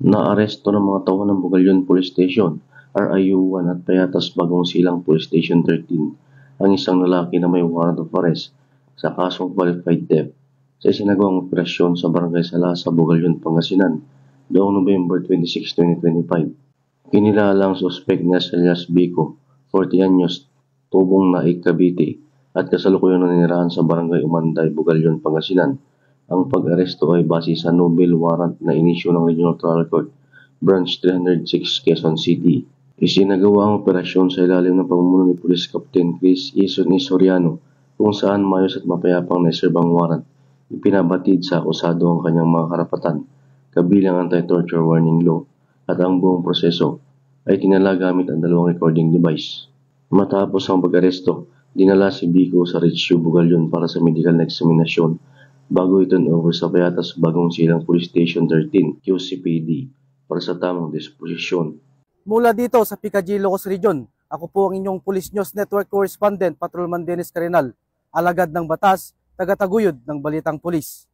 Naaresto ng mga tauhan ng Bugalyon Police Station, RIU-1 at Payatas Bagong Silang Police Station 13 ang isang lalaki na may warrant of arrest sa kasong qualified theft sa isinagawang operasyon sa Barangay Salasa, Bugalyon, Pangasinan noong November 26, 2025. Kinilala ang suspect na si Elias Bico, 40 anyos, tubong Naik, Cavite at kasalukuyang naninirahan sa Barangay Umanday, Bugalyon, Pangasinan. Ang pag-aresto ay base sa nobel warrant na inisyu ng Regional Trial Court, Branch 306, Quezon City. Isinagawa ang operasyon sa ilalim ng pamumuno ni Police Captain Chris Ison Soriano, kung saan mayos at mapayapang na-serve ang warrant. Ipinabatid sa akusado ang kanyang mga karapatan, kabilang anti-torture warning law, at ang buong proseso ay tinala gamit ang dalawang recording device. Matapos ang pag-aresto, dinala si Bico sa Rizio, Bugalyon para sa medical na eksaminasyon bago ito over sa Payatas Bagong Silang Police Station 13, QCPD, para sa tamang disposisyon. Mula dito sa Picadillo, Ilocos Region, ako po ang inyong Police News Network Correspondent, Patrolman Dennis Carenal, alagad ng batas, tagataguyod ng Balitang Pulis.